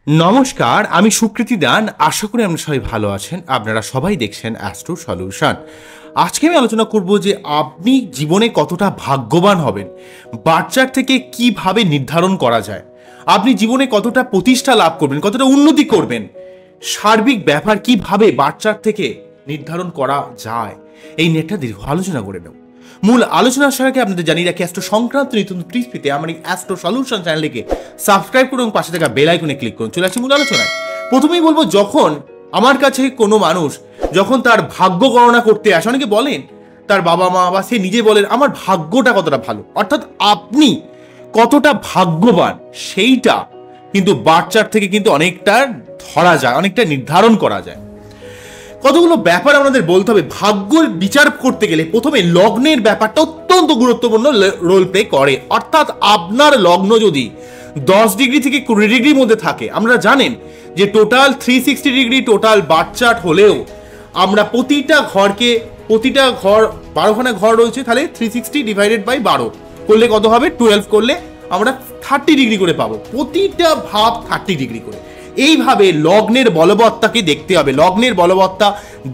নমস্কার, আমি সুকৃতি দান। আশা করি আপনারা সবাই ভালো আছেন। আপনারা সবাই দেখছেন অ্যাস্ট্রো সলিউশন। আজকে আমি আলোচনা করব যে আপনি জীবনে কতটা ভাগ্যবান হবেন, বাচ্চার থেকে কিভাবে নির্ধারণ করা যায়, আপনি জীবনে কতটা প্রতিষ্ঠা লাভ করবেন, কতটা উন্নতি করবেন, সার্বিক ব্যাপার কিভাবে বাচ্চার থেকে নির্ধারণ করা যায়, এই নেটটা দীর্ঘ আলোচনা করে নেব। মূল আলোচনার আগে আপনাদের জানিয়ে রাখি, অ্যাস্ট্রো সংক্রান্ত নিত্য টিপস পেতে আমার এই অ্যাস্ট্রো সলিউশন চ্যানেলটিকে সাবস্ক্রাইব করুন, পাশে থাকা বেল আইকনে ক্লিক করুন। চলে আসি মূল আলোচনায়। প্রথমেই বলবো, যখন আমার কাছে কোনো মানুষ যখন তার ভাগ্য গণনা করতে আসে, অনেকে বলেন তার বাবা মা বা সে নিজে বলেন আমার ভাগ্যটা কতটা ভালো, অর্থাৎ আপনি কতটা ভাগ্যবান সেইটা কিন্তু বাচ্চার থেকে কিন্তু অনেকটা ধরা যায়, অনেকটা নির্ধারণ করা যায়। কতগুলো ব্যাপার আমাদের বলতে হবে। ভাগ্যের বিচার করতে গেলে প্রথমে লগ্নের ব্যাপারটা অত্যন্ত গুরুত্বপূর্ণ রোল প্লে করে। অর্থাৎ আপনার লগ্ন যদি 10 ডিগ্রি থেকে 20 ডিগ্রির মধ্যে থাকে, আমরা জানেন যে total 360 degree total birth chart হলেও আমরা প্রতিটা ঘর 12খানা ঘর রয়েছে, তাহলে 360 ডিভাইডেড বাই 12 করলে কত হবে? 12 করলে আমরা 30 ডিগ্রি করে পাবো, প্রতিটা ভাব 30 ডিগ্রি করে। এইভাবে লগ্নের বলবত্তাকে দেখতে হবে। লগ্নের বলবত্তা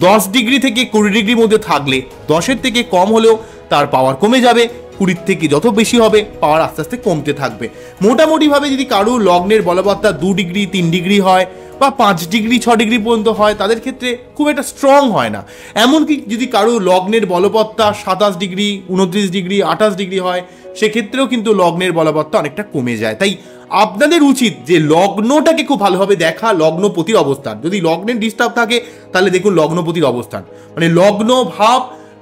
10 ডিগ্রি থেকে 20 ডিগ্রির মধ্যে থাকলে 10-এর থেকে কম হলেও তার পাওয়ার কমে যাবে, 20 থেকে যত বেশি হবে পাওয়ার আস্তে আস্তে কমতে থাকবে। মোটামুটিভাবে যদি কারো লগ্নের বলবত্তা 2 ডিগ্রি 3 ডিগ্রি হয় বা 5 ডিগ্রি 6 ডিগ্রি পর্যন্ত হয়, তাদের ক্ষেত্রে খুব একটা স্ট্রং হয় না। এমনকি যদি কারো লগ্নের বলবত্তা 27 ডিগ্রি 29 ডিগ্রি 28 ডিগ্রি হয়, সেক্ষেত্রেও কিন্তু লগ্নের বলবত্তা অনেকটা কমে যায়। তাই আপনাদের উচিত যে লগ্নটাকে খুব ভালোভাবে দেখা, লগ্নপতির অবস্থান। যদি লগ্নের ডিস্টার্ব থাকে তাহলে দেখুন লগ্নপতির অবস্থান, মানে লগ্ন ভাব,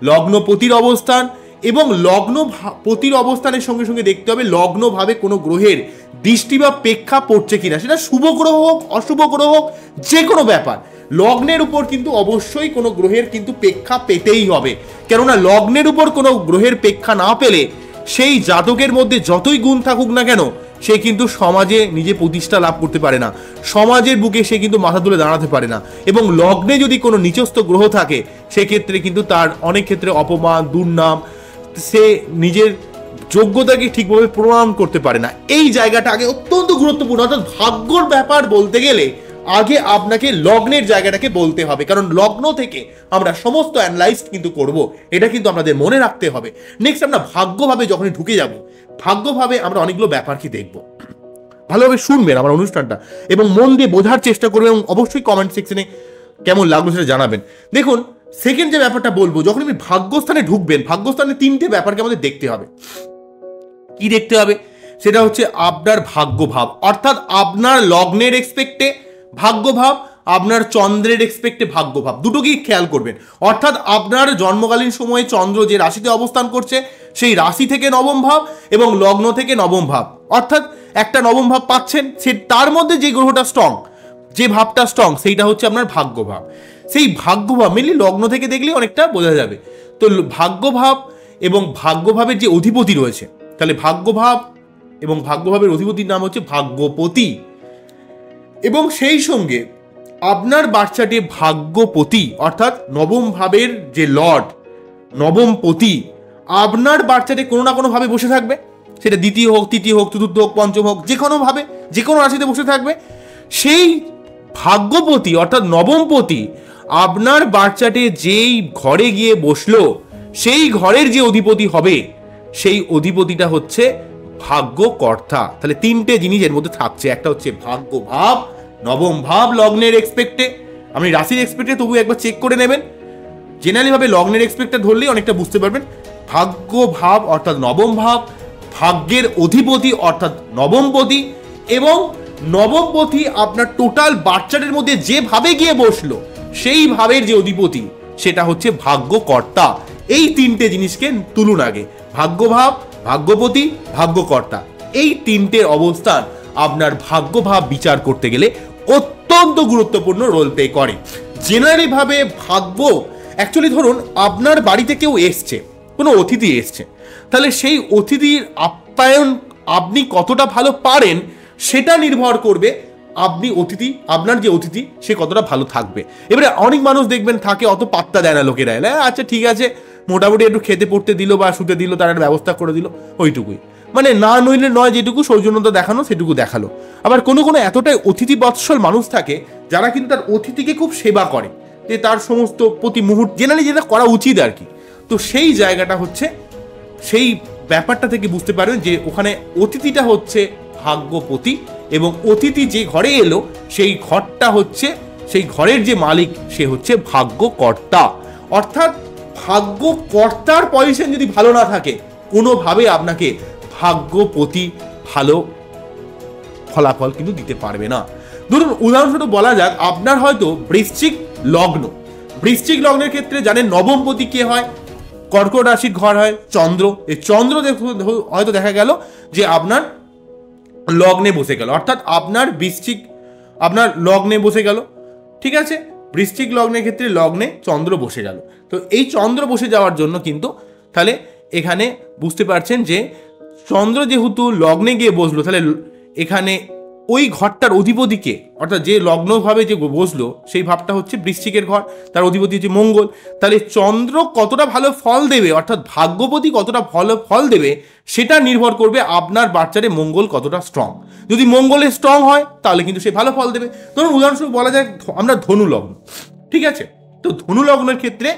লগ্নপতির অবস্থান এবং লগ্নপতির অবস্থানের সঙ্গে সঙ্গে দেখতে হবে লগ্নভাবে কোনো গ্রহের দৃষ্টি বা প্রেক্ষা পড়ছে কিনা, সেটা শুভ গ্রহ হোক অশুভ গ্রহ হোক, যে কোনো ব্যাপার লগ্নের উপর কিন্তু অবশ্যই কোনো গ্রহের কিন্তু প্রেক্ষা পেতেই হবে। কেননা লগ্নের উপর কোনো গ্রহের প্রেক্ষা না পেলে সেই জাতকের মধ্যে যতই গুণ থাকুক না কেন, সে কিন্তু সমাজে নিজে প্রতিষ্ঠা লাভ করতে পারে না, সমাজের বুকে সে কিন্তু মাথা তুলে দাঁড়াতে পারে না। এবং লগ্নে যদি কোনো নিচস্থ গ্রহ থাকে, সেক্ষেত্রে কিন্তু তার অনেক ক্ষেত্রে অপমান, দুর্নাম, সে নিজের যোগ্যতাকে ঠিকভাবে প্রমাণ করতে পারে না। এই জায়গাটা আগে অত্যন্ত গুরুত্বপূর্ণ। অর্থাৎ ভাগ্যর ব্যাপার বলতে গেলে আগে আপনাকে লগ্নের জায়গাটাকে বলতে হবে, কারণ লগ্ন থেকে আমরা সমস্ত অ্যানালাইজ কিন্তু করব, এটা কিন্তু আমাদের মনে রাখতে হবে। নেক্সট আমরা ভাগ্যভাবে যখনই ঢুকে যাব, ভাগ্যভাবে আমরা অনেকগুলো ব্যাপার কি দেখব। ভালোভাবে শুনবেন আমার অনুষ্ঠানটা এবং মন দিয়ে বোঝার চেষ্টা করবেন, এবং অবশ্যই কমেন্ট সেকশনে কেমন লাগলো সেটা জানাবেন। দেখুন, সেকেন্ড যে ব্যাপারটা বলবো, যখন আপনি ভাগ্যস্থানে ঢুকবেন, ভাগ্যস্থানে 3টে ব্যাপারকে আমাদের দেখতে হবে। কি দেখতে হবে? সেটা হচ্ছে আপনার ভাগ্যভাব, অর্থাৎ আপনার লগ্নের এক্সপেক্টে ভাগ্যভাব, আপনার চন্দ্রের এক্সপেক্টে ভাগ্যভাব, দুটোকেই খেয়াল করবেন। অর্থাৎ আপনার জন্মকালীন সময়ে চন্দ্র যে রাশিতে অবস্থান করছে, সেই রাশি থেকে নবম ভাব এবং লগ্ন থেকে নবম ভাব, অর্থাৎ একটা নবম ভাব পাচ্ছেন, সে তার মধ্যে যে গ্রহটা স্ট্রং, যে ভাবটা স্ট্রং, সেইটা হচ্ছে আপনার ভাগ্যভাব। সেই ভাগ্যভাব মেনলি লগ্ন থেকে দেখলে অনেকটা বোঝা যাবে। তো ভাগ্যভাব এবং ভাগ্যভাবের যে অধিপতি রয়েছে, তাহলে ভাগ্যভাব এবং ভাগ্যভাবের অধিপতির নাম হচ্ছে ভাগ্যপতি। এবং সেই সঙ্গে আপনার বাচ্চাটি ভাগ্যপতি, অর্থাৎ নবম ভাবের যে লর্ড, নবমপতি আপনার বাচ্চাটি কোনো না কোনো ভাবে বসে থাকবে, সেটা দ্বিতীয় হোক, তৃতীয় হোক, চতুর্থ হোক, পঞ্চম হোক, যে কোনো ভাবে যে কোনো রাশিতে বসে থাকবে। সেই ভাগ্যপতি অর্থাৎ নবমপতি আপনার বাচ্চাটি যেই ঘরে গিয়ে বসলো, সেই ঘরের যে অধিপতি হবে, সেই অধিপতিটা হচ্ছে ভাগ্যকর্তা। তাহলে 3টে জিনিস এর মধ্যে থাকছে। একটা হচ্ছে ভাগ্য ভাব, নবম ভাব লগ্নের এক্সপেক্টে, আপনি রাশির এক্সপেক্টে তবু একবার চেক করে নেবেন। জেনারেলি ভাবে লগ্নের এক্সপেক্টে ধরলেই অনেকটা বুঝতে পারবেন। ভাগ্য ভাব অর্থাৎ নবম ভাব, ভাগ্যের অধিপতি অর্থাৎ নবমপতি, এবং নবমপতি আপনার টোটাল বাচ্চাদের মধ্যে যেভাবে গিয়ে বসলো, সেই ভাবের যে অধিপতি সেটা হচ্ছে ভাগ্যকর্তা। এই 3টে জিনিসকে তুলুন আগে, ভাগ্যভাব, ভাগ্যপতি, ভাগ্যকর্তা। এই 3টের অবস্থান আপনার ভাগ্যভাব বিচার করতে গেলে অত্যন্ত গুরুত্বপূর্ণ রোল প্লে করে। জেনারেলি ভাবে ভাগ্য, অ্যাকচুয়ালি ধরুন আপনার বাড়িতে কেউ এসছে, কোনো অতিথি এসছে, তাহলে সেই অতিথির আপ্যায়ন আপনি কতটা ভালো পারেন সেটা নির্ভর করবে আপনার যে অতিথি সে কতটা ভালো থাকবে। এবারে অনেক মানুষ দেখবেন থাকে অত পাত্তা দেয় না লোকেরা, আচ্ছা ঠিক আছে মোটামুটি একটু খেতে পড়তে দিল বা শুতে দিল, তার একটা ব্যবস্থা করে দিল, ওইটুকুই। মানে না নইলে নয়, যেটুকু সৌজন্যতা দেখানো সেটুকু দেখালো। আবার কোনো কোনো এতটাই অতিথি বৎসল মানুষ থাকে যারা কিন্তু তার অতিথিকে খুব সেবা করে, যে তার সমস্ত প্রতি মুহূর্ত জেনারেলি যেটা করা উচিত আর কি। তো সেই জায়গাটা হচ্ছে, সেই ব্যাপারটা থেকে বুঝতে পারবেন যে ওখানে অতিথিটা হচ্ছে ভাগ্যপতি, এবং অতিথি যে ঘরে এলো সেই ঘরটা হচ্ছে, সেই ঘরের যে মালিক সে হচ্ছে ভাগ্যকর্তা। অর্থাৎ ভাগ্যকর্তার পজিশন যদি ভালো না থাকে, কোনোভাবে আপনাকে ভাগ্যপতি ভালো ফলাফল কিন্তু দিতে পারবে না। ধরুন উদাহরণস্বরূপ বলা যাক, আপনার হয়তো বৃশ্চিক লগ্ন। বৃশ্চিক লগ্নের ক্ষেত্রে জানেন নবমপতি কে হয়? কর্কট রাশির ঘর হয় চন্দ্র। এই চন্দ্র হয়তো দেখা গেল যে আপনার লগ্নে বসে গেল, অর্থাৎ আপনার বৃশ্চিক আপনার লগ্নে বসে গেল, ঠিক আছে? বৃশ্চিক লগ্নের ক্ষেত্রে লগ্নে চন্দ্র বসে গেল। তো এই চন্দ্র বসে যাওয়ার জন্য কিন্তু তাহলে এখানে বুঝতে পারছেন যে চন্দ্র যেহেতু লগ্নে গিয়ে বসলো, তাহলে এখানে ওই ঘরটার অধিপতিকে, অর্থাৎ যে লগ্নভাবে যে বসলো সেই ভাবটা হচ্ছে বৃশ্চিকের ঘর, তার অধিপতি হচ্ছে মঙ্গল। তাহলে চন্দ্র কতটা ভালো ফল দেবে, অর্থাৎ ভাগ্যপতি কতটা ভালো ফল দেবে, সেটা নির্ভর করবে আপনার বাচ্চারে মঙ্গল কতটা স্ট্রং। যদি মঙ্গলে স্ট্রং হয় তাহলে কিন্তু সে ভালো ফল দেবে। ধরুন উদাহরণস্বরূপ বলা যায় আমরা ধনু লগ্ন, ঠিক আছে? তো ধনু লগ্নের ক্ষেত্রে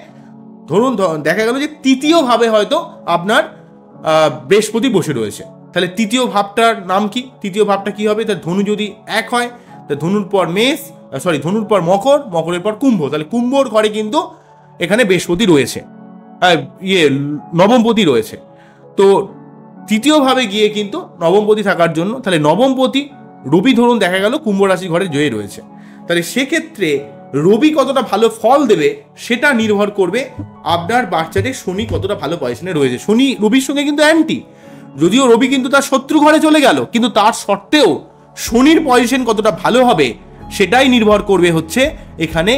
ধরুন দেখা গেল যে তৃতীয় ভাবে হয়তো আপনার বৃহস্পতি বসে রয়েছে, তাহলে তৃতীয় ভাবটার নাম কি? তৃতীয় ভাবটা কি হবে? তার ধনু যদি এক হয়, তা ধনুর পর মেষ, ধনুর পর মকর, মকরের পর কুম্ভ, তাহলে কুম্ভর ঘরে কিন্তু এখানে বৃহস্পতি রয়েছে, নবমপতি রয়েছে। তো তৃতীয় ভাবে গিয়ে কিন্তু নবমপতি থাকার জন্য, তাহলে নবমপতি রবি ধরুন দেখা গেল কুম্ভ রাশি ঘরে জয়ে রয়েছে, তাহলে সেক্ষেত্রে রবি কতটা ভালো ফল দেবে সেটা নির্ভর করবে আপনার বাচ্চাদের শনি কতটা ভালো পজিশনে রয়েছে। শনি রবির সঙ্গে কিন্তু অ্যান্টি, যদিও রবি কিন্তু তার শত্রু ঘরে চলে গেল, কিন্তু তার সত্ত্বেও শনির পজিশন কতটা ভালো হবে সেটাই নির্ভর করবে হচ্ছে এখানে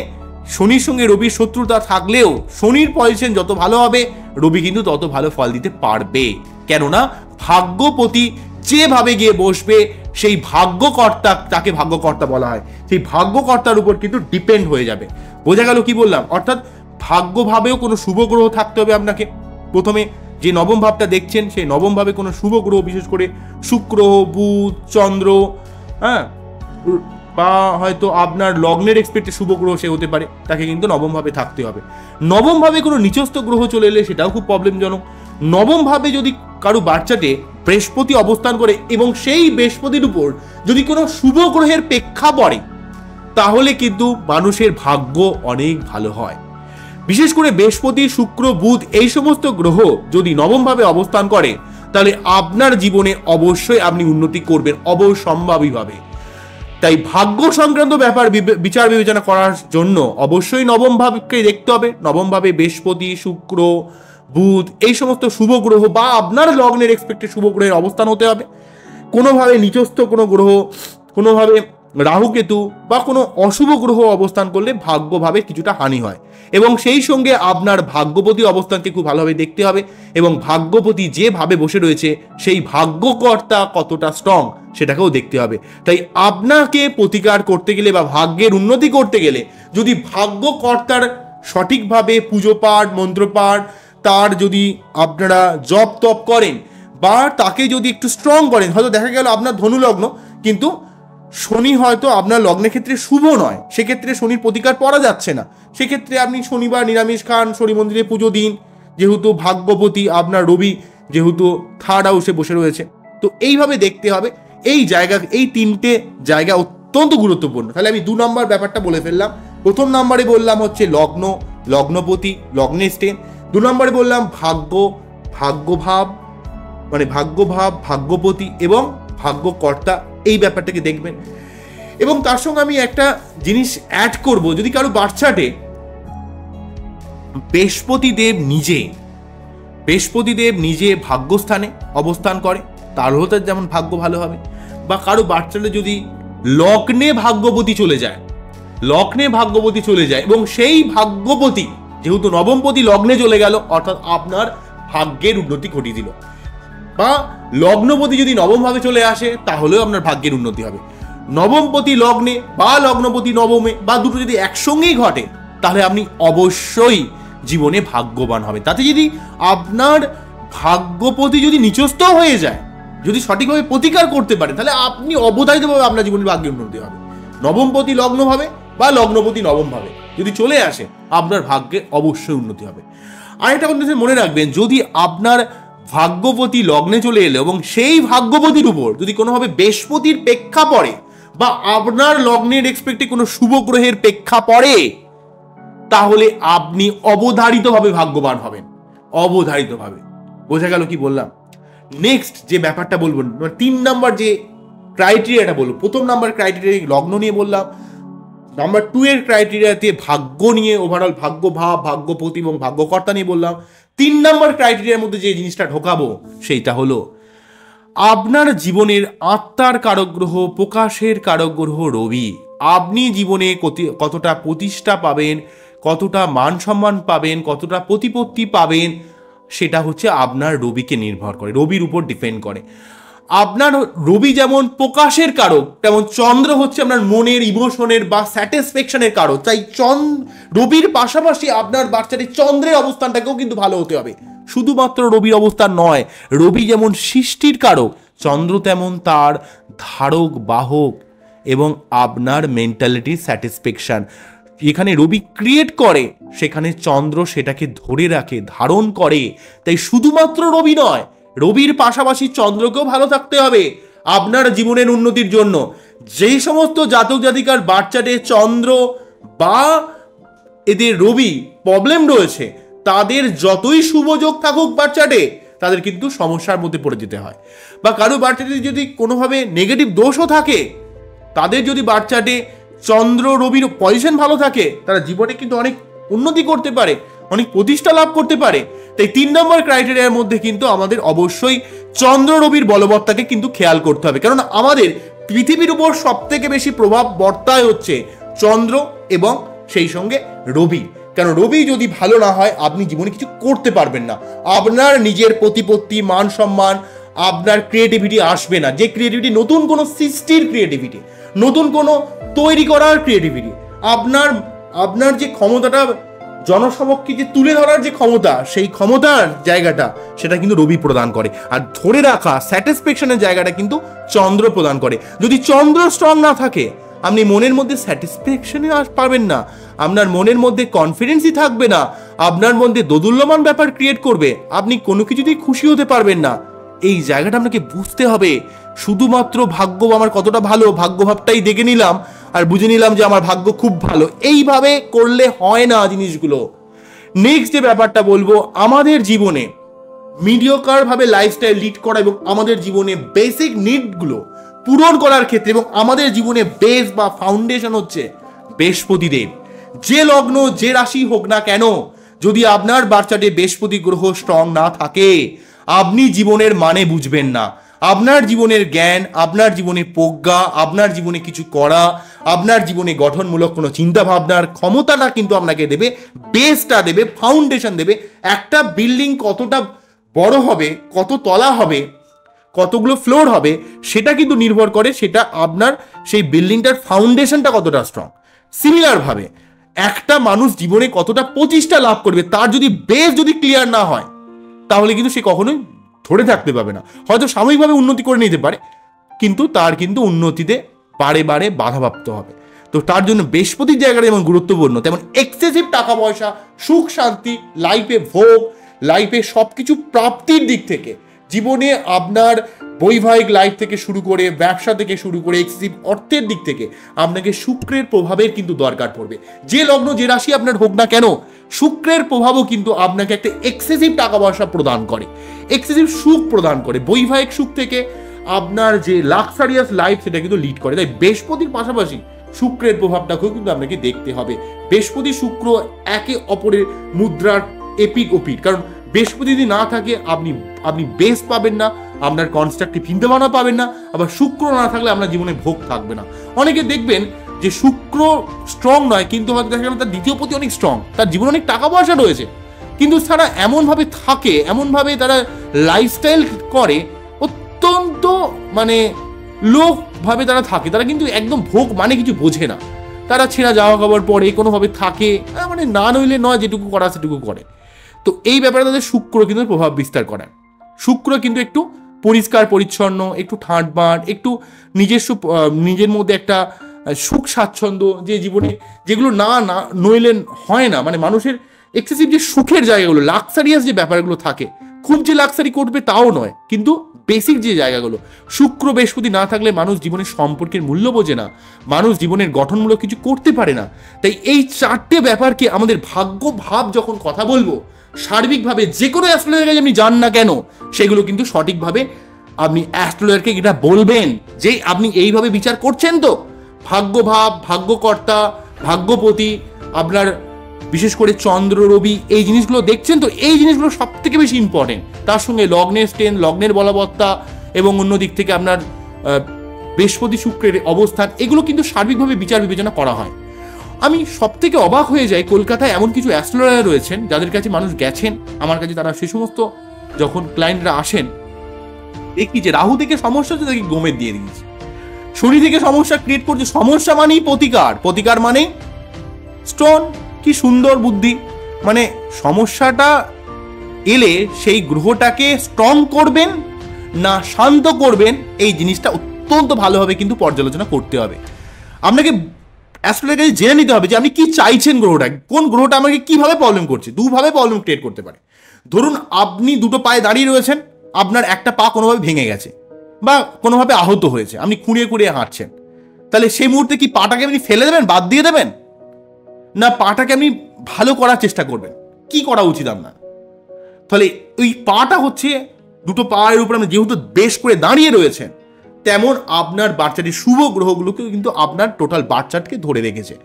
শনির সঙ্গে রবির শত্রুতা থাকলেও শনির পজিশন যত ভালো হবে রবি কিন্তু তত ভালো ফল দিতে পারবে। কেননা ভাগ্যপতি যেভাবে গিয়ে বসবে সেই ভাগ্যকর্তা, তাকে ভাগ্যকর্তা বলা হয়, সেই ভাগ্যকর্তার উপর কিন্তু ডিপেন্ড হয়ে যাবে। বোঝা গেল কি বললাম? অর্থাৎ ভাগ্যভাবেও কোনো শুভ গ্রহ থাকতে হবে আপনাকে। প্রথমে যে নবম ভাবটা দেখছেন সেই নবম ভাবে কোনো শুভ গ্রহ, বিশেষ করে শুক্র, বুধ, চন্দ্র, হ্যাঁ, বা হয়তো আপনার লগ্নের এক্সপেক্টে শুভ গ্রহ সে হতে পারে, তাকে কিন্তু নবম ভাবে থাকতে হবে। নবম ভাবে কোনো নিচস্থ গ্রহ চলে এলে সেটাও খুব প্রবলেমজনক। নবম ভাবে যদি কারো বাচ্চাতে বৃহস্পতি অবস্থান করে এবং সেই বৃহস্পতির উপর যদি কোনো শুভ গ্রহের প্রেক্ষা পড়ে, তাহলে কিন্তু মানুষের ভাগ্য অনেক ভালো হয়। বিশেষ করে বৃহস্পতি, শুক্র, বুধ এই সমস্ত গ্রহ যদি নবম ভাবে অবস্থান করে, তাহলে আপনার জীবনে অবশ্যই আপনি উন্নতি করবেন অবশ্যম্ভাবীভাবে। তাই ভাগ্য সংক্রান্ত ব্যাপার বিচার বিবেচনা করার জন্য অবশ্যই নবম ভাবকে দেখতে হবে। নবম ভাবে বৃহস্পতি, শুক্র, বুধ এই সমস্ত শুভ গ্রহ বা আপনার লগ্নের এক্সপেক্টেড শুভ গ্রহের অবস্থান হতে হবে। কোনোভাবে নিচস্থ কোনো গ্রহ, কোনোভাবে রাহুকেতু বা কোনো অশুভ গ্রহ অবস্থান করলে ভাগ্যভাবে কিছুটা হানি হয়, এবং সেই সঙ্গে আপনার ভাগ্যপতি অবস্থানকে খুব ভালোভাবে দেখতে হবে, এবং ভাগ্যপতি যেভাবে বসে রয়েছে সেই ভাগ্যকর্তা কতটা স্ট্রং সেটাকেও দেখতে হবে। তাই আপনাকে প্রতিকার করতে গেলে বা ভাগ্যের উন্নতি করতে গেলে যদি ভাগ্যকর্তার সঠিকভাবে পুজো পাঠ, মন্ত্রপাঠ, তার যদি আপনারা জপ তপ করেন বা তাকে যদি একটু স্ট্রং করেন, হয়তো দেখা গেল আপনার ধনুলগ্ন কিন্তু শনি হয়তো আপনার লগ্নের ক্ষেত্রে শুভ নয়, সেক্ষেত্রে শনির প্রতিকার পড়া যাচ্ছে না, সেক্ষেত্রে আপনি শনিবার নিরামিষ খান, শনি মন্দিরে পুজো দিন, যেহেতু ভাগ্যপতি আপনার রবি যেহেতু থার্ড হাউসে বসে রয়েছে। তো এইভাবে দেখতে হবে। এই জায়গা, এই তিনটে জায়গা অত্যন্ত গুরুত্বপূর্ণ। তাহলে আমি 2 নম্বর ব্যাপারটা বলে ফেললাম। প্রথম নম্বরে বললাম হচ্ছে লগ্ন, লগ্নপতি, লগ্নের স্টেন। 2 নম্বরে বললাম ভাগ্য, ভাগ্যভাব, মানে ভাগ্যভাব, ভাগ্যপতি এবং ভাগ্যকর্তা, এই ব্যাপারটাকে দেখবেন। এবং তার সঙ্গে আমি একটা জিনিস অ্যাড করব, যদি কারো বাচ্চাটে বৃহস্পতিদেব নিজে ভাগ্যস্থানে অবস্থান করে, তাহলেও তার যেমন ভাগ্য ভালো হবে। বা কারো বাচ্চাটা যদি লগ্নে ভাগ্যপতি চলে যায় এবং সেই ভাগ্যপতি যেহেতু নবমপতি লগ্নে চলে গেল, অর্থাৎ আপনার ভাগ্যের উন্নতি ঘটিয়ে দিল। বা লগ্নপতি যদি নবমভাবে চলে আসে তাহলেও আপনার ভাগ্যের উন্নতি হবে। নবমপতি লগ্নে বা লগ্নপতি নবমে বা দুটো যদি একসঙ্গেই ঘটে, তাহলে আপনি অবশ্যই জীবনে ভাগ্যবান হবে। তাতে যদি আপনার ভাগ্যপতি যদি নিচস্থ হয়ে যায়, যদি সঠিকভাবে প্রতিকার করতে পারেন তাহলে আপনি অবধারিতভাবে আপনার জীবনের ভাগ্যের উন্নতি হবে। নবমপতি লগ্নভাবে বা লগ্নপতি নবমভাবে যদি চলে আসে আপনার ভাগ্যে অবশ্যই উন্নতি হবে। আরেকটা কথা মনে রাখবেন, যদি আপনার ভাগ্যপতি লগ্নে চলে এলো এবং সেই ভাগ্যপতির উপর যদি কোনোভাবে বৃহস্পতির প্রেক্ষা পড়ে বা আপনার লগ্নের এক্সপেক্টে কোনো শুভ গ্রহের প্রেক্ষা পড়ে, তাহলে আপনি অবধারিতভাবে ভাগ্যবান হবেন, অবধারিতভাবে। বোঝা গেল কি বললাম? নেক্সট যে ব্যাপারটা বলবো, 3 নাম্বার যে ক্রাইটেরিয়াটা বলবো, প্রথম নাম্বার ক্রাইটেরিয়া লগ্ন নিয়ে বললাম, নাম্বার 2 এর ক্রাইটেরিয়াতে ভাগ্য নিয়ে, ওভারঅল ভাগ্য ভাব, ভাগ্যপতি এবং ভাগ্যকর্তা নিয়ে বললাম। 3 নাম্বার ক্রাইটেরিয়ার মধ্যে যে জিনিসটা ঢোকাবো সেইটা হলো আপনার জীবনের আত্মার কারক গ্রহ, প্রকাশের কারক গ্রহ রবি। আপনি জীবনে কতটা প্রতিষ্ঠা পাবেন, কতটা মান সম্মান পাবেন, কতটা প্রতিপত্তি পাবেন, সেটা হচ্ছে আপনার রবিকে নির্ভর করে, রবির উপর ডিপেন্ড করে। আপনার রবি যেমন প্রকাশের কারক, তেমন চন্দ্র হচ্ছে আপনার মনের, ইমোশনের বা স্যাটিসফ্যাকশনের কারক। তাই রবির পাশাপাশি আপনার বাচ্চাটি চন্দ্রের অবস্থানটাকেও কিন্তু ভালো হতে হবে। শুধুমাত্র রবির অবস্থান নয়, রবি যেমন সৃষ্টির কারক, চন্দ্র তেমন তার ধারক বাহক এবং আপনার মেন্টালিটির স্যাটিসফ্যাকশন। এখানে রবি ক্রিয়েট করে, সেখানে চন্দ্র সেটাকে ধরে রাখে, ধারণ করে। তাই শুধুমাত্র রবি নয়, রবির পাশাপাশি চন্দ্রকেও ভালো থাকতে হবে আপনার জীবনের উন্নতির জন্য। যেই সমস্ত জাতক জাতিকার বাচ্চাদের চন্দ্র বা এদের রবি প্রবলেম রয়েছে, তাদের যতই শুভযোগ থাকুক বাচ্চাটে, তাদের কিন্তু সমস্যার মধ্যে পড়ে যেতে হয়। বা কারো বাচ্চাটি যদি কোনোভাবে নেগেটিভ দোষও থাকে, তাদের যদি বাচ্চাটে চন্দ্র রবির পজিশন ভালো থাকে, তারা জীবনে কিন্তু অনেক উন্নতি করতে পারে, অনেক প্রতিষ্ঠা লাভ করতে পারে। তাই 3 নম্বর ক্রাইটেরিয়ার মধ্যে কিন্তু আমাদের অবশ্যই চন্দ্র রবির বলবত্তাকে কিন্তু খেয়াল করতে হবে। কারণ আমাদের পৃথিবীর উপর সব থেকে বেশি প্রভাব বর্তায় হচ্ছে চন্দ্র এবং সেই সঙ্গে রবি। কারণ রবি যদি ভালো না হয়, আপনি জীবনে কিছু করতে পারবেন না, আপনার নিজের প্রতিপত্তি, মান সম্মান, আপনার ক্রিয়েটিভিটি আসবে না। যে ক্রিয়েটিভিটি, নতুন কোনো সৃষ্টির ক্রিয়েটিভিটি, নতুন কোনো তৈরি করার ক্রিয়েটিভিটি, আপনার যে ক্ষমতাটা জনসমক্ষে যে তুলে ধরার যে ক্ষমতা, সেই ক্ষমতার জায়গাটা সেটা কিন্তু রবি প্রদান করে। আর ধরে রাখা স্যাটিসফ্যাকশনের জায়গাটা কিন্তু চন্দ্র প্রদান করে। যদি চন্দ্র স্ট্রং না থাকে, আপনি মনের মধ্যে স্যাটিসফ্যাকশনই পাবেন না, আপনার মনের মধ্যে কনফিডেন্সই থাকবে না, আপনার মধ্যে দোদুল্যমান ব্যাপার ক্রিয়েট করবে, আপনি কোনো কিছুতেই খুশি হতে পারবেন না। এই জায়গাটা আপনাকে বুঝতে হবে। শুধুমাত্র ভাগ্য আমার কতটা ভালো, ভাগ্যভাবটাই দেখে নিলাম আর বুঝে নিলাম যে আমার ভাগ্য খুব ভালো, এইভাবে করলে হয় না জিনিসগুলো। নেক্সট যে ব্যাপারটা বলবো, আমাদের জীবনে মিডিওকার ভাবে লাইফস্টাইল লিড করা এবং আমাদের জীবনে বেসিক নিডগুলো পূরণ করার ক্ষেত্রে এবং আমাদের জীবনে বেস বা ফাউন্ডেশন হচ্ছে বৃহস্পতিদেব। যে লগ্ন, যে রাশি হোক না কেন, যদি আপনার বাচ্চাতে বৃহস্পতি গ্রহ স্ট্রং না থাকে, আপনি জীবনের মানে বুঝবেন না। আপনার জীবনের জ্ঞান, আপনার জীবনে প্রজ্ঞা, আপনার জীবনে কিছু করা, আপনার জীবনে গঠনমূলক কোনো চিন্তা ভাবনার ক্ষমতাটা কিন্তু আপনাকে দেবে, বেসটা দেবে, ফাউন্ডেশন দেবে। একটা বিল্ডিং কতটা বড় হবে, কত তলা হবে, কতগুলো ফ্লোর হবে, সেটা কিন্তু নির্ভর করে সেটা আপনার সেই বিল্ডিংটার ফাউন্ডেশনটা কতটা স্ট্রং। সিমিলারভাবে একটা মানুষ জীবনে কতটা প্রতিষ্ঠা লাভ করবে, তার যদি বেস যদি ক্লিয়ার না হয়, তাহলে কিন্তু সে কখনোই ধরে থাকতে পারবে না। হয়তো সাময়িকভাবে উন্নতি করে নিতে পারে, কিন্তু তার কিন্তু উন্নতিতে বারে বারে বাধাপ্রাপ্ত হবে। তো তার জন্য বৃহস্পতির জায়গাটা যেমন গুরুত্বপূর্ণ, তেমন এক্সেসিভ টাকা পয়সা, সুখ শান্তি, লাইফে ভোগ, লাইফে সবকিছু প্রাপ্তির দিক থেকে, জীবনে আপনার বৈবাহিক লাইফ থেকে শুরু করে, ব্যবসা থেকে শুরু করে, এক্সেসিভ অর্থের দিক থেকে আপনাকে শুক্রের প্রভাবের কিন্তু দরকার পড়বে। যে লগ্ন, যে রাশি আপনার হোক না কেন, শুক্রের প্রভাবও কিন্তু আপনাকে একটা এক্সেসিভ টাকা পয়সা প্রদান করে, এক্সেসিভ সুখ প্রদান করে। বৈবাহিক সুখ থেকে আপনার যে লাক্সারিয়াস লাইফ, সেটা কিন্তু লিড করে। তাই বৃহস্পতির পাশাপাশি শুক্রের প্রভাবটাকেও কিন্তু আপনাকে দেখতে হবে। বৃহস্পতি শুক্র একে অপরের মুদ্রার এপিক ওপিক। কারণ বৃহস্পতি যদি না থাকে, আপনি বেস পাবেন না, আপনার কনস্ট্রাকটিভ চিন্তাভাবনা পাবেন না। আবার শুক্র না থাকলে আপনার জীবনে ভোগ থাকবে না। অনেকে দেখবেন যে শুক্র স্ট্রং নয়, কিন্তু হয়তো দেখা গেল তার দ্বিতীয় পতি অনেক স্ট্রং, তার জীবনে অনেক টাকা পয়সা রয়েছে, কিন্তু তারা এমনভাবে থাকে, এমনভাবে তারা লাইফস্টাইল করে, অত্যন্ত মানে লোকভাবে তারা থাকে, তারা কিন্তু একদম ভোগ মানে কিছু বোঝে না। তারা ছেঁড়া জামা কাপড় পরে কোনোভাবে থাকে, মানে না নইলে নয়, যেটুকু করা সেটুকু করে। তো এই ব্যাপারে তাদের শুক্র কিন্তু প্রভাব বিস্তার করে। শুক্র কিন্তু একটু পরিষ্কার পরিচ্ছন্ন, একটু ঠাঁটবাঁট, একটু নিজস্ব নিজের মধ্যে একটা সুখ স্বাচ্ছন্দ্য, যে জীবনে যেগুলো না না নইলে হয় না, মানে মানুষের এক্সেসিভ যে সুখের জায়গাগুলো, লাক্সারিয়াস যে ব্যাপারগুলো থাকে, খুব যে লাক্সারি করবে তাও নয়, কিন্তু বেসিক যে জায়গাগুলো, শুক্র বৃহস্পতি না থাকলে মানুষ জীবনের সম্পর্কের মূল্য বোঝে না, মানুষ জীবনের গঠনমূলক কিছু করতে পারে না। তাই এই 4টে ব্যাপারকে আমাদের ভাগ্য ভাব যখন কথা বলবো, সার্বিকভাবে যে কোনো অ্যাস্ট্রোলজারের কাছে আপনি যান না কেন, সেগুলো কিন্তু সঠিকভাবে আপনি অ্যাস্ট্রোলজারকে এটা বলবেন যে আপনি এইভাবে বিচার করছেন তো। ভাগ্যভাব, ভাগ্যকর্তা, ভাগ্যপতি, আপনার বিশেষ করে চন্দ্র রবি, এই জিনিসগুলো দেখছেন তো, এই জিনিসগুলো সব থেকে বেশি ইম্পর্টেন্ট। তার সঙ্গে লগ্নের স্ট্রেন, লগ্নের বলবত্তা, এবং অন্য দিক থেকে আপনার বৃহস্পতি শুক্রের অবস্থান, এগুলো কিন্তু সার্বিকভাবে বিচার বিবেচনা করা হয়। আমি সব থেকে অবাক হয়ে যাই, কলকাতায় এমন কিছু অ্যাস্ট্রোলজার রয়েছেন যাদের কাছে মানুষ গেছেন, আমার কাছে তারা সে সমস্ত যখন ক্লায়েন্টরা আসেন, দেখি যে রাহু থেকে সমস্যা হচ্ছে, তাকে গোমের দিয়ে দিয়েছি। শনি থেকে সমস্যা ক্রিয়েট করছে, সমস্যা মানেই প্রতিকার, প্রতিকার মানে স্টোন। কি সুন্দর বুদ্ধি! মানে সমস্যাটা এলে সেই গ্রহটাকে স্ট্রং করবেন না শান্ত করবেন, এই জিনিসটা অত্যন্ত ভালোভাবে কিন্তু পর্যালোচনা করতে হবে। আপনাকে অ্যাস্ট্রোলজার জেনে নিতে হবে যে আপনি কি চাইছেন, গ্রহটা কোন গ্রহটা আমাকে কিভাবে প্রবলেম করছে। দুভাবে প্রবলেম ক্রিয়েট করতে পারে। ধরুন আপনি দুটো পায়ে দাঁড়িয়ে রয়েছেন, আপনার একটা পা কোনোভাবে ভেঙে গেছে বা কোনোভাবে আহত হয়েছে, আপনি খুঁড়িয়ে খুঁড়িয়ে হাঁটছেন, তাহলে সেই মুহূর্তে কি পাটাকে আপনি ফেলে দেবেন, বাদ দিয়ে দেবেন, না পাটাকে আপনি ভালো করার চেষ্টা করবেন? কি করা উচিত আপনার? তাহলে ওই পাটা হচ্ছে, দুটো পায়ের উপর আপনি যেহেতু বেশ করে দাঁড়িয়ে রয়েছেন, তেমন আপনার বাচ্চাটির শুভ গ্রহগুলোকে কিন্তু আপনার টোটাল বাচ্চাটকে ধরে রেখেছে।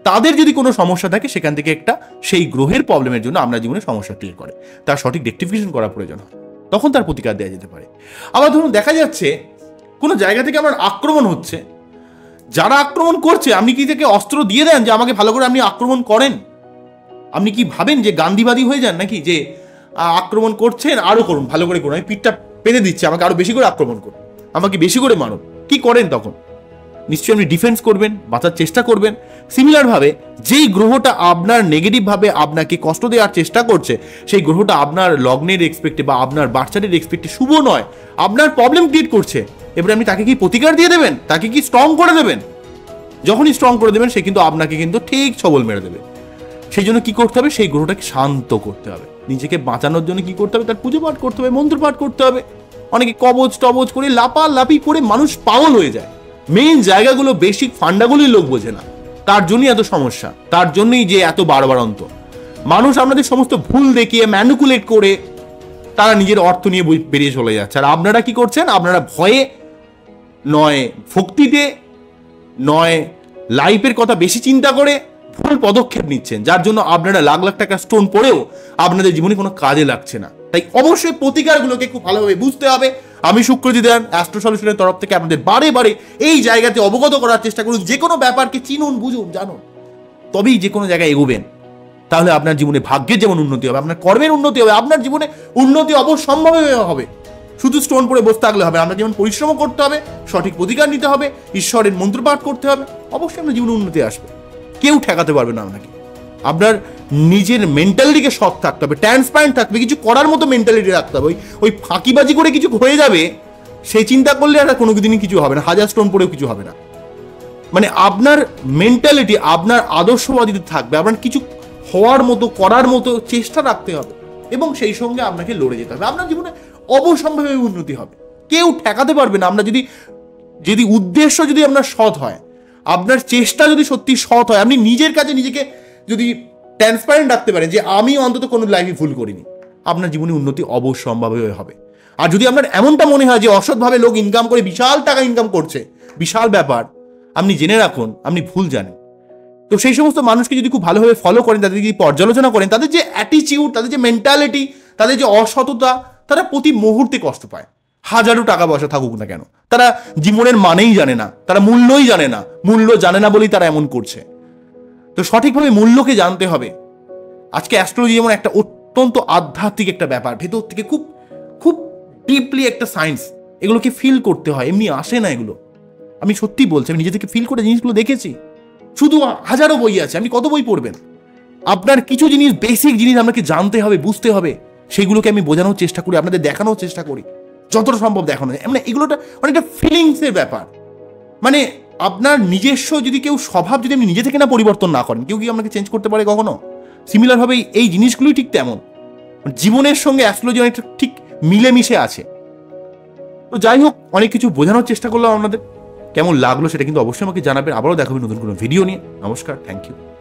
তাদের যদি কোনো সমস্যা থাকে, সেখান থেকে একটা সেই গ্রহের প্রবলেমের জন্য আপনার জীবনে সমস্যা ক্রিয়েট করে, তার সঠিক রেকটিফিকেশন করা প্রয়োজন হয়, তখন তার প্রতিকার দেওয়া যেতে পারে। আবার ধরুন দেখা যাচ্ছে কোনো জায়গা থেকে আমার আক্রমণ হচ্ছে, যারা আক্রমণ করছে আপনি কি থেকে অস্ত্র দিয়ে দেন যে আমাকে ভালো করে আপনি আক্রমণ করেন? আপনি কি ভাবেন যে গান্ধীবাদী হয়ে যান নাকি, যে আক্রমণ করছেন আরো করুন, ভালো করে করুন, আমি পিঠটা পেতে দিচ্ছি, আমাকে আরো বেশি করে আক্রমণ করুন, আমাকে বেশি করে মারুন? কি করেন তখন? নিশ্চয়ই আপনি ডিফেন্স করবেন, বাঁচার চেষ্টা করবেন। সিমিলারভাবে যেই গ্রহটা আপনার নেগেটিভভাবে আপনাকে কষ্ট দেওয়ার চেষ্টা করছে, সেই গ্রহটা আপনার লগ্নের এক্সপেক্টে বা আপনার বাচ্চাদের এক্সপেক্টে শুভ নয়, আপনার প্রবলেম ক্রিয়েট করছে, এবারে আপনি তাকে কি প্রতিকার দিয়ে দেবেন? তাকে কি স্ট্রং করে দেবেন? যখনই স্ট্রং করে দেবেন, সে কিন্তু আপনাকে কিন্তু ঠিক ছবল মেরে দেবে। সেই জন্য কি করতে হবে? সেই গ্রহটাকে শান্ত করতে হবে। নিজেকে বাঁচানোর জন্য কি করতে হবে? তার পুজো পাঠ করতে হবে, মন্ত্র পাঠ করতে হবে। অনেকে কবচ টবচ করে লাপালাপি করে মানুষ পাগল হয়ে যায়। মেইন জায়গাগুলো, বেসিক ফান্ডাগুলোই লোক বোঝে না, তার জন্যই এত সমস্যা, তার জন্যই যে এত বাড়বাড়ন্ত। মানুষ আপনাদের সমস্ত ভুল দেখিয়ে ম্যানুকুলেট করে তারা নিজের অর্থ নিয়ে বেরিয়ে চলে যাচ্ছে। আর আপনারা কি করছেন? আপনারা ভয়ে নয়, ভক্তিতে নয়, লাইফের কথা বেশি চিন্তা করে ভুল পদক্ষেপ নিচ্ছেন, যার জন্য আপনারা লাখ লাখ টাকা স্টোন পড়েও আপনাদের জীবনে কোনো কাজে লাগছে না। তাই অবশ্যই প্রতিকারগুলোকে খুব ভালোভাবে বুঝতে হবে। আমি শুক্রজিৎ অ্যাস্ট্রো সলিউশনের তরফ থেকে আপনাদের বারে বারে এই জায়গাতে অবগত করার চেষ্টা করুন। যে কোনো ব্যাপারকে চিনুন, বুঝুন, জানুন, তবেই যে কোনো জায়গায় এগোবেন। তাহলে আপনার জীবনে ভাগ্যের যেমন উন্নতি হবে, আপনার কর্মের উন্নতি হবে, আপনার জীবনে উন্নতি অবশ্যম্ভাবী হবে। শুধু স্টোন পরে বসে থাকলে হবে, আপনার যেমন পরিশ্রম করতে হবে, সঠিক প্রতিকার নিতে হবে, ঈশ্বরের মন্ত্রপাঠ করতে হবে, অবশ্যই আপনার জীবনে উন্নতি আসবে। কেউ ঠেকাতে পারবে না আপনাকে। আপনার নিজের মেন্টালিটিকে সৎ থাকতে হবে, ট্রান্সপারেন্ট থাকবে, কিছু করার মতো মেন্টালিটি রাখতে হবে। ওই ফাঁকিবাজি করে কিছু হয়ে যাবে সেই চিন্তা করলে আর কোনো দিনই কিছু হবে না, হাজার স্টোন পরেও কিছু হবে না। মানে আপনার মেন্টালিটি, আপনার আদর্শবাদিতে থাকবে, আপনার কিছু হওয়ার মতো, করার মতো চেষ্টা রাখতে হবে, এবং সেই সঙ্গে আপনাকে লড়ে যেতে হবে। আপনার জীবনে অবশ্যম্ভাবী উন্নতি হবে, কেউ ঠেকাতে পারবে না। আমরা যদি উদ্দেশ্য যদি আপনার সৎ হয়, আপনার চেষ্টা যদি সত্যি সৎ হয়, আপনি নিজের কাছে নিজেকে যদি ট্রান্সপারেন্ট রাখতে পারেন যে আমি অন্তত কোনো লাইফে ভুল করিনি, আপনার জীবনে উন্নতি অবশ্যম্ভাবী হবে। আর যদি আপনার এমনটা মনে হয় যে অসৎভাবে লোক ইনকাম করে বিশাল টাকা ইনকাম করছে, বিশাল ব্যাপার, আপনি জেনে রাখুন আপনি ভুল জানেন। তো সেই সমস্ত মানুষকে যদি খুব ভালোভাবে ফলো করেন, তাদের যদি পর্যালোচনা করেন, তাদের যে অ্যাটিচিউড, তাদের যে মেন্টালিটি, তাদের যে অসততা, তারা প্রতি মুহূর্তে কষ্ট পায়। হাজারো টাকা পয়সা থাকুক না কেন, তারা জীবনের মানেই জানে না, তারা মূল্যই জানে না। মূল্য জানে না বলেই তারা এমন করছে। তো সঠিকভাবে মূল্যকে জানতে হবে। আজকে অ্যাস্ট্রোলজি যেমন একটা অত্যন্ত আধ্যাত্মিক একটা ব্যাপার, ভেতর থেকে খুব খুব ডিপলি একটা সায়েন্স, এগুলোকে ফিল করতে হয়, এমনি আসে না এগুলো। আমি সত্যি বলছি, আমি নিজে থেকে ফিল করে জিনিসগুলো দেখেছি। শুধু হাজারো বই আছে, আপনি কত বই পড়বেন? আপনার কিছু জিনিস, বেসিক জিনিস আপনাকে জানতে হবে, বুঝতে হবে। সেগুলোকে আমি বোঝানোর চেষ্টা করি, আপনাদের দেখানোর চেষ্টা করি যতটা সম্ভব দেখানো যায়। মানে এগুলোটা অনেকটা ফিলিংসের ব্যাপার। মানে আপনার নিজস্ব যদি কেউ স্বভাব যদি আপনি নিজে থেকে না পরিবর্তন না করেন, কেউ কি আপনাকে চেঞ্জ করতে পারে কখনো? সিমিলারভাবে এই জিনিসগুলোই ঠিক তেমন, জীবনের সঙ্গে অ্যাস্ট্রোলজি অনেকটা ঠিক মিলেমিশে আছে। তো যাই হোক, অনেক কিছু বোঝানোর চেষ্টা করলাম আপনাদের। কেমন লাগলো সেটা কিন্তু অবশ্যই আমাকে জানাবেন। আবারও দেখাবেন নতুন কোনো ভিডিও নিয়ে। নমস্কার, থ্যাংক ইউ।